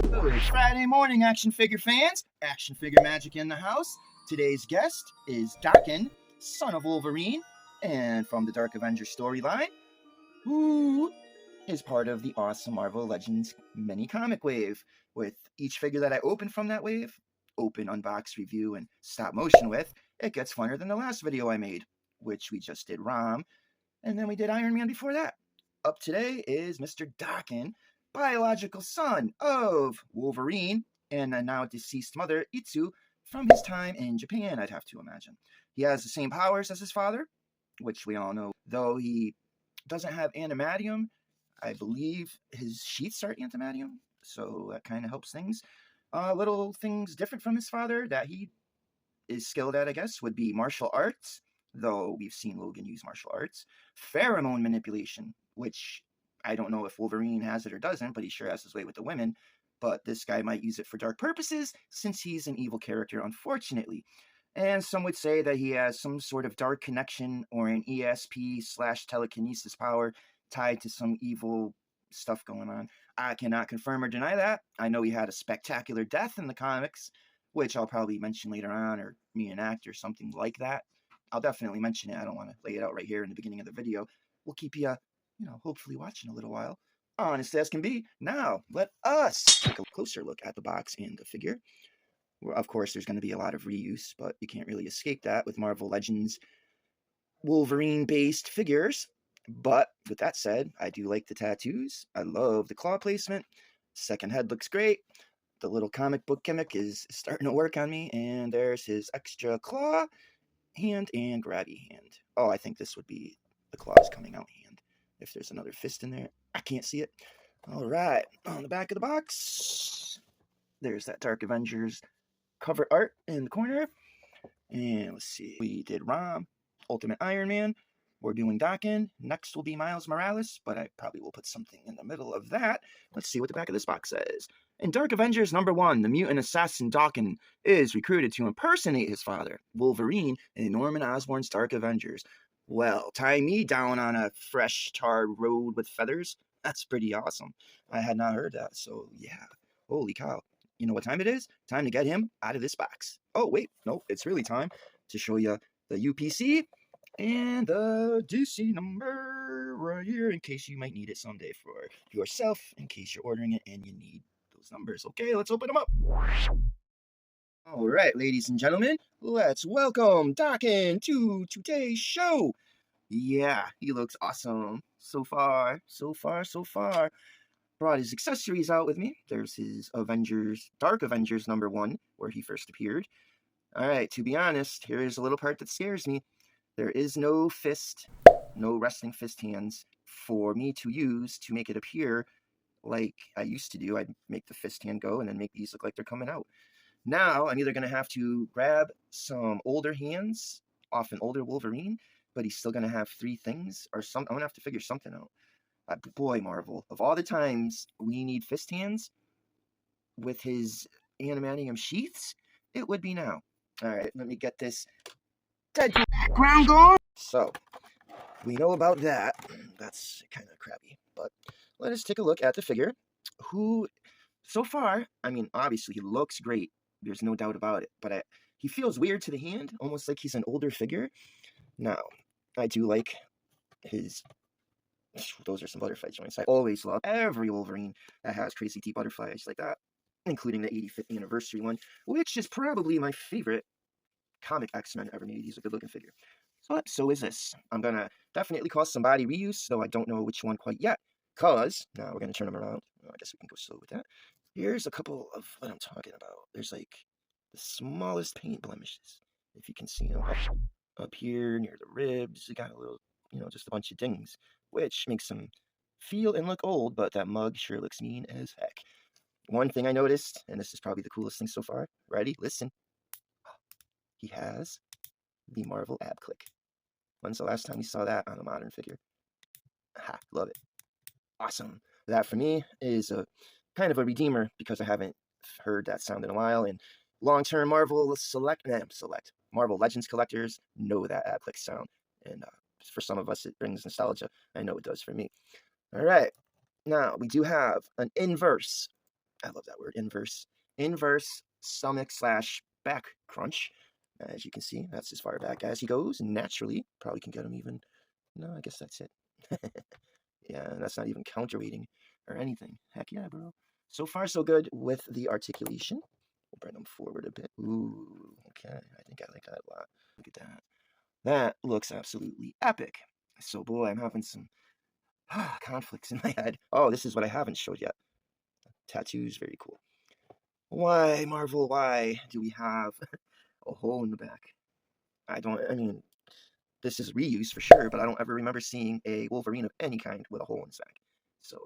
Good Friday morning, action figure fans. Action figure magic in the house. Today's guest is Daken, son of Wolverine, and from the Dark Avengers storyline, who is part of the awesome Marvel Legends mini comic wave. With each figure that I open from that wave, open, unbox, review, and stop motion with, it gets funner than the last video I made, which we just did Rom, and then we did Iron Man before that. Up today is Mr. Daken, biological son of Wolverine and a now deceased mother, Itsu, from his time in Japan, I'd have to imagine. He has the same powers as his father, which we all know, though he doesn't have animatium. I believe his sheaths are antimatium, so that kind of helps things. Little things different from his father that he is skilled at, I guess, would be martial arts, though we've seen Logan use martial arts. Pheromone manipulation, which I don't know if Wolverine has it or doesn't, but he sure has his way with the women. But this guy might use it for dark purposes, since he's an evil character, unfortunately. And some would say that he has some sort of dark connection or an ESP/telekinesis power tied to some evil stuff going on. I cannot confirm or deny that. I know he had a spectacular death in the comics, which I'll probably mention later on, or reenact or something like that. I'll definitely mention it. I don't want to lay it out right here in the beginning of the video. We'll keep you, hopefully watching a little while. Honest as can be. Now, let us take a closer look at the box and the figure. Of course, there's going to be a lot of reuse, but you can't really escape that with Marvel Legends Wolverine-based figures. But with that said, I do like the tattoos. I love the claw placement. Second head looks great. The little comic book gimmick is starting to work on me. And there's his extra claw hand and grabby hand. Oh, I think this would be the claws coming out hand. If there's another fist in there, I can't see it. All right, on the back of the box, there's that Dark Avengers cover art in the corner. And let's see, we did Rom, Ultimate Iron Man. We're doing Daken. Next will be Miles Morales, but I probably will put something in the middle of that. Let's see what the back of this box says. In Dark Avengers #1, the mutant assassin Daken is recruited to impersonate his father, Wolverine, in Norman Osborn's Dark Avengers. Well, tie me down on a fresh tarred road with feathers. That's pretty awesome. I had not heard that, so yeah. Holy cow. You know what time it is? Time to get him out of this box. Oh, wait, no, it's really time to show you the UPC and the DC number right here, in case you might need it someday for yourself, in case you're ordering it and you need those numbers. Okay, let's open them up. All right, ladies and gentlemen, let's welcome Daken to today's show. Yeah, he looks awesome. So far. Brought his accessories out with me. There's his Dark Avengers #1, where he first appeared. All right, to be honest, here's a little part that scares me. There is no fist, no resting fist hands for me to use to make it appear like I used to do. I'd make the fist hand go and then make these look like they're coming out. Now, I'm either going to have to grab some older hands off an older Wolverine, but he's still going to have 3 things, or I'm going to have to figure something out. Boy, Marvel, of all the times we need fist hands with his animatium sheaths, it would be now. All right, let me get this dead background going. So, we know about that. That's kind of crappy, but let us take a look at the figure, who, so far, I mean, obviously he looks great. There's no doubt about it, but he feels weird to the hand, almost like he's an older figure. Now, I do like his... Those are some butterfly joints. I always love every Wolverine that has crazy deep butterflies like that, including the 85th anniversary one, which is probably my favorite comic X-Men ever made. He's a good-looking figure. So is this. I'm going to definitely cause some body reuse, though I don't know which one quite yet, because, now we're going to turn them around. I guess we can go slow with that. Here's a couple of what I'm talking about. There's like the smallest paint blemishes, if you can see them up here near the ribs. You got a little, just a bunch of dings, which makes him feel and look old, but that mug sure looks mean as heck. One thing I noticed, and this is probably the coolest thing so far. Ready? Listen. He has the Marvel ab click. When's the last time you saw that on a modern figure? Ha, love it. Awesome. That for me is a kind of a redeemer, because I haven't heard that sound in a while, and long-term Marvel Marvel Legends collectors know that ab click sound, and for some of us it brings nostalgia. I know it does for me. All right, now we do have an inverse I love that word, inverse stomach slash back crunch. As you can see, that's as far back as he goes naturally. Probably can get him even, no, I guess that's it. Yeah, that's not even counterweighting or anything. Heck yeah, bro. So far, so good with the articulation. We'll bring them forward a bit. Ooh, okay. I think I like that a lot. Look at that. That looks absolutely epic. So, boy, I'm having some conflicts in my head. Oh, this is what I haven't showed yet. Tattoos, very cool. Why, Marvel, why do we have a hole in the back? I mean, this is reuse for sure, but I don't ever remember seeing a Wolverine of any kind with a hole in his back. So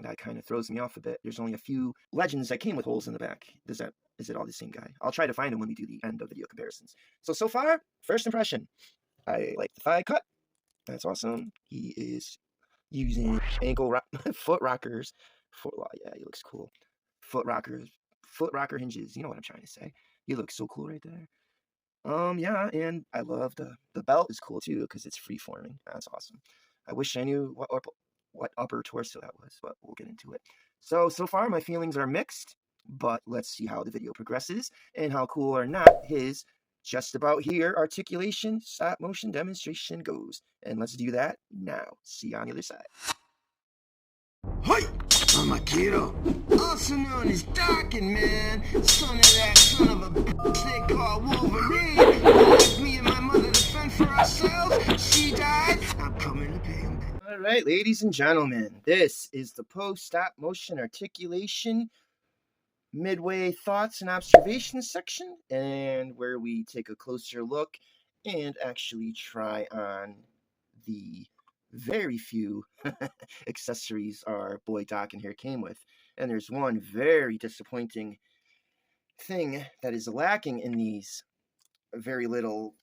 that kind of throws me off a bit. There's only a few Legends that came with holes in the back. Is it all the same guy? I'll try to find him when we do the end of video comparisons. So far, first impression. I like the thigh cut. That's awesome. He is using foot rockers. Yeah, he looks cool. Foot rocker hinges. You know what I'm trying to say. He looks so cool right there. Yeah, and I love the belt is cool too because it's free forming. That's awesome. I wish I knew what upper torso that was, but we'll get into it. So far my feelings are mixed, but let's see how the video progresses and how cool or not his just about here articulation stop motion demonstration goes. And let's do that now. See you on the other side. Hey, I'm Akira, also known as Daken, man. Son of that son of a bitch they call Wolverine. Who left me and my mother to fend for ourselves. She died. I'm coming to pay him back. All right, ladies and gentlemen, this is the post stop motion articulation midway thoughts and observations section, and where we take a closer look and actually try on the very few accessories our boy Daken here came with. And there's one very disappointing thing that is lacking in these very little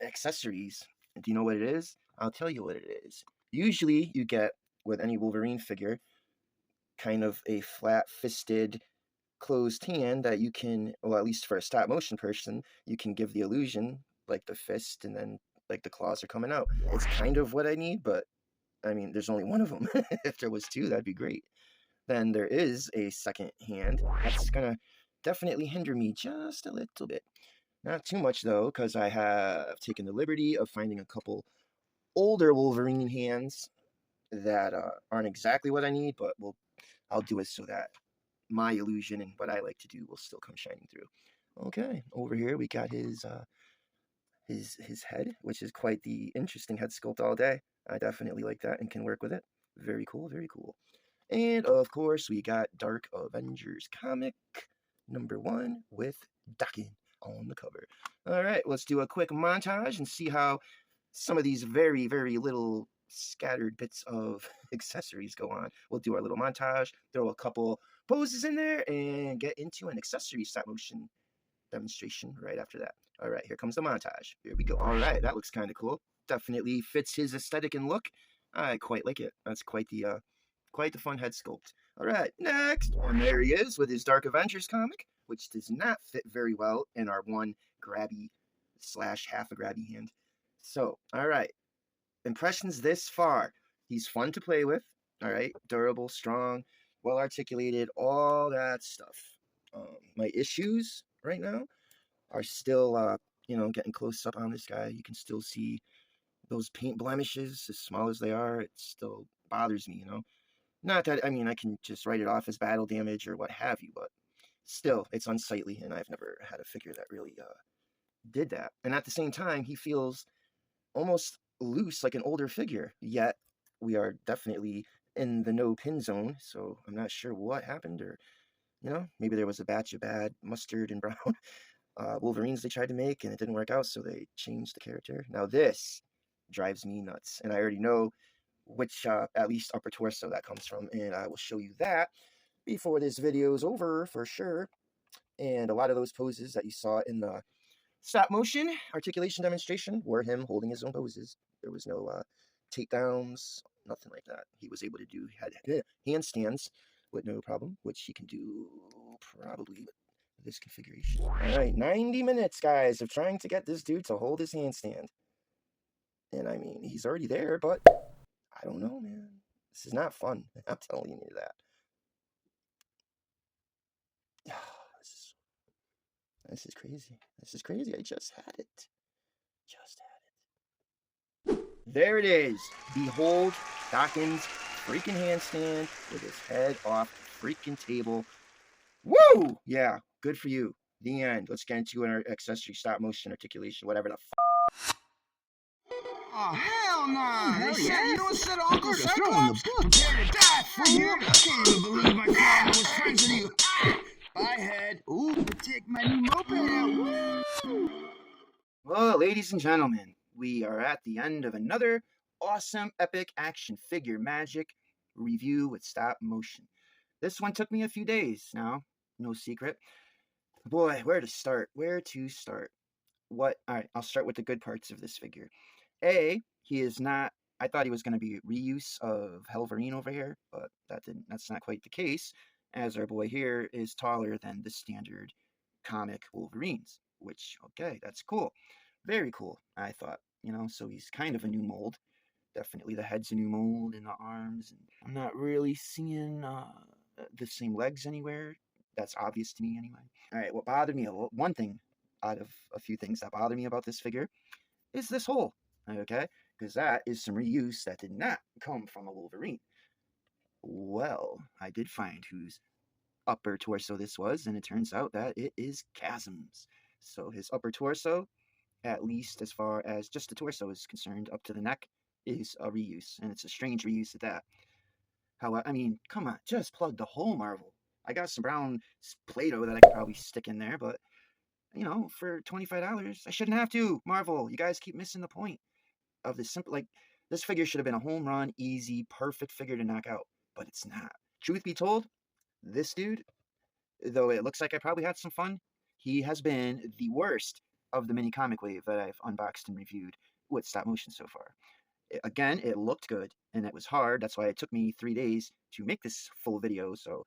accessories. Do you know what it is? I'll tell you what it is. Usually you get, with any Wolverine figure, kind of a flat-fisted closed hand that you can, well, at least for a stop motion person, you can give the illusion like the fist and then like the claws are coming out. It's kind of what I need, but I mean, there's only one of them. If there was two, that'd be great. Then there is a second hand. That's gonna definitely hinder me just a little bit. Not too much though, because I have taken the liberty of finding a couple older Wolverine hands that aren't exactly what I need, but I'll do it so that my illusion and what I like to do will still come shining through. Okay, over here we got his head, which is quite the interesting head sculpt all day. I definitely like that and can work with it. Very cool, very cool. And of course, we got Dark Avengers comic #1 with Daken on the cover. All right, let's do a quick montage and see how some of these very, very little scattered bits of accessories go on. We'll do our little montage, throw a couple poses in there, and get into an accessory stop motion demonstration right after that. All right, here comes the montage. Here we go. All right, that looks kind of cool. Definitely fits his aesthetic and look. I quite like it. That's quite the fun head sculpt. All right, next. And there he is with his Dark Avengers comic, which does not fit very well in our one grabby slash half a grabby hand. So, all right. Impressions this far. He's fun to play with. All right. Durable, strong, well articulated, all that stuff. My issues right now are still, getting close up on this guy. You can still see those paint blemishes, as small as they are. It still bothers me, Not that, I mean, I can just write it off as battle damage or what have you, but still, it's unsightly, and I've never had a figure that really did that. And at the same time, he feels almost loose like an older figure, yet we are definitely in the no pin zone, so I'm not sure what happened, or maybe there was a batch of bad mustard and brown Wolverines they tried to make and it didn't work out, so they changed the character. Now this drives me nuts, and I already know which at least upper torso that comes from, and I will show you that before this video is over for sure. And a lot of those poses that you saw in the stop motion articulation demonstration were him holding his own poses. There was no takedowns, nothing like that. He was able to do handstands with no problem, which he can do probably with this configuration. All right, 90 minutes, guys, of trying to get this dude to hold his handstand. And I mean, he's already there, but I don't know, man. This is not fun. I'm telling you that. This is crazy. This is crazy. I just had it. There it is. Behold Daken's freaking handstand with his head off the freaking table. Woo! Yeah, good for you. The end. Let's get into our accessory stop motion articulation, whatever the Oh, hell nah! Hell They yes. said you instead of Uncle Just throwing the Cyclops? Prepare to die, fool! Can't even believe my father was friends with you! Ah! Bye, head! Ooh, take my new moped out! Woo! Well, ladies and gentlemen, we are at the end of another awesome, epic action figure magic review with stop motion. This one took me a few days now, no secret. Boy, where to start? Where to start? All right, I'll start with the good parts of this figure. He is not, I thought he was going to be reuse of Wolverine over here, but that's not quite the case, as our boy here is taller than the standard comic Wolverines, which, okay, that's cool. Very cool, I thought, so he's kind of a new mold. Definitely the head's a new mold and the arms, and I'm not really seeing the same legs anywhere. That's obvious to me anyway. All right, what bothered me, one thing out of a few things that bothered me about this figure is this hole, okay? Because that is some reuse that did not come from a Wolverine. Well, I did find whose upper torso this was, and it turns out that it is Chasm's. So his upper torso, at least as far as just the torso is concerned, up to the neck, is a reuse, and it's a strange reuse at that. However, I mean, come on, just plug the hole, Marvel. I got some brown Play-Doh that I could probably stick in there, but for $25, I shouldn't have to. Marvel, you guys keep missing the point of this simple. Like, this figure should have been a home run, easy, perfect figure to knock out, but it's not. Truth be told, this dude, though it looks like I probably had some fun, he has been the worst of the mini comic wave that I've unboxed and reviewed with stop motion so far. Again, it looked good, and it was hard. That's why it took me 3 days to make this full video, so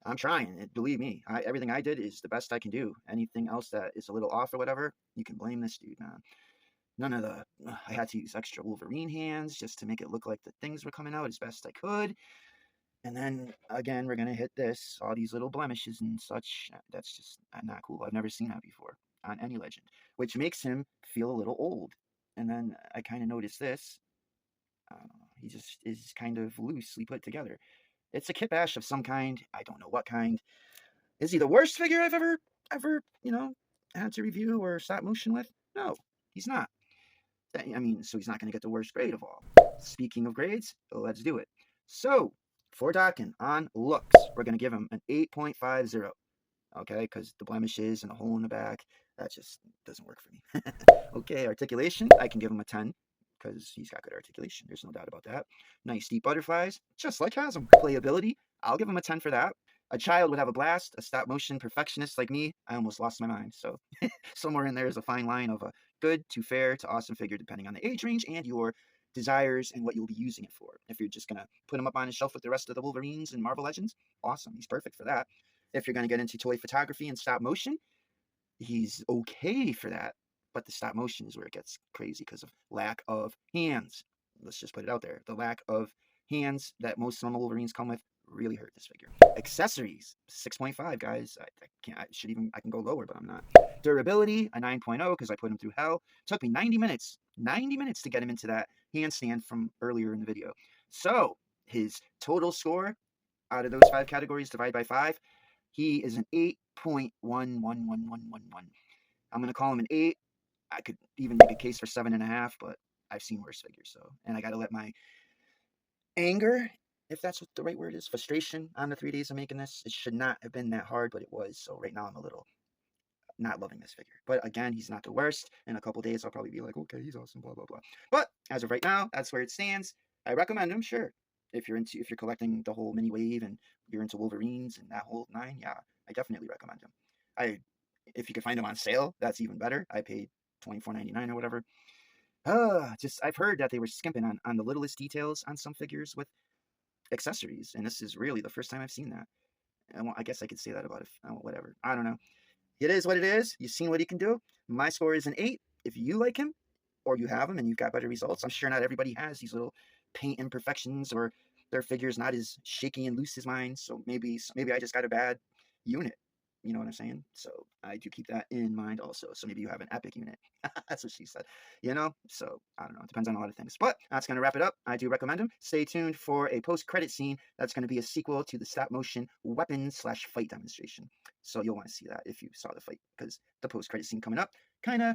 I'm trying. Believe me, everything I did is the best I can do. Anything else that is a little off or whatever, you can blame this dude, man. None of the... I had to use extra Wolverine hands just to make it look like the things were coming out as best I could. And then, again, we're going to hit this. All these little blemishes and such. That's just not cool. I've never seen that before on any Legend. Which makes him feel a little old. And then I kind of noticed this. He just is kind of loosely put together. It's a kit bash of some kind. I don't know what kind. Is he the worst figure I've ever, had to review or stop motion with? No, he's not. I mean, so he's not going to get the worst grade of all. Speaking of grades, let's do it. So, for Daken, on looks, we're going to give him an 8.50. Okay, because the blemishes and the hole in the back, that just doesn't work for me. Okay, articulation, I can give him a 10. Because he's got good articulation. There's no doubt about that. Nice deep butterflies, just like Chasm. Playability, I'll give him a 10 for that. A child would have a blast. A stop motion perfectionist like me, I almost lost my mind. So somewhere in there is a fine line of a good to fair to awesome figure depending on the age range and your desires and what you'll be using it for. If you're just going to put him up on a shelf with the rest of the Wolverines and Marvel Legends, awesome. He's perfect for that. If you're going to get into toy photography and stop motion, he's okay for that. But the stop motion is where it gets crazy because of lack of hands. Let's just put it out there. The lack of hands that most normal Wolverines come with really hurt this figure. Accessories, 6.5, guys. I can go lower, but I'm not. Durability, a 9.0 because I put him through hell. Took me 90 minutes. 90 minutes to get him into that handstand from earlier in the video. So his total score out of those 5 categories divided by 5, he is an 8.1111111. I'm going to call him an 8. I could even make a case for 7.5, but I've seen worse figures, so. And I got to let my anger, if that's what the right word is, frustration on the 3 days of making this. It should not have been that hard, but it was. So right now I'm a little not loving this figure. But again, he's not the worst. In a couple days, I'll probably be like, okay, he's awesome, blah, blah, blah. But as of right now, that's where it stands. I recommend him, sure. If you're collecting the whole mini wave and you're into Wolverines and that whole 9, yeah, I definitely recommend him. If you could find him on sale, that's even better. I paid $24.99 or whatever. I've heard that they were skimping on the littlest details on some figures with accessories, and this is really the first time I've seen that. And I guess I could say that about whatever. I don't know. It is what it is. You've seen what he can do. My score is an 8. If you like him, or you have him and you've got better results, I'm sure not everybody has these little paint imperfections or their figure's not as shaky and loose as mine. So maybe I just got a bad unit. You know what I'm saying? So I do keep that in mind also. So maybe you have an epic unit. That's what she said. You know? So I don't know. It depends on a lot of things. But that's going to wrap it up. I do recommend them. Stay tuned for a post-credit scene. That's going to be a sequel to the stop-motion weapon/fight demonstration. So you'll want to see that if you saw the fight, because the post-credit scene coming up kind of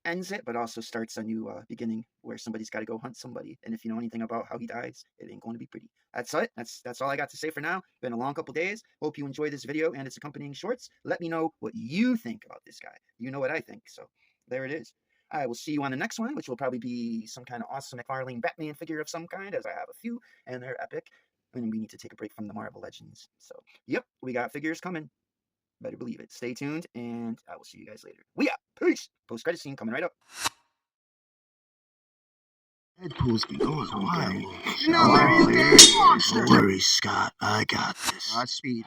ends it, but also starts a new beginning where somebody's got to go hunt somebody. And if you know anything about how he dies, it ain't going to be pretty. That's it. That's all I got to say for now. Been a long couple days. Hope you enjoy this video and its accompanying shorts. Let me know what you think about this guy. You know what I think. So there it is. I will see you on the next one, which will probably be some kind of awesome McFarlane Batman figure of some kind, as I have a few, and they're epic. And we need to take a break from the Marvel Legends. So, yep, we got figures coming. Better believe it. Stay tuned, and I will see you guys later. We out. Peace. Post-credit scene coming right up. Deadpool's been going wild. No, Larry, Don't worry, Scott. I got this. Speed.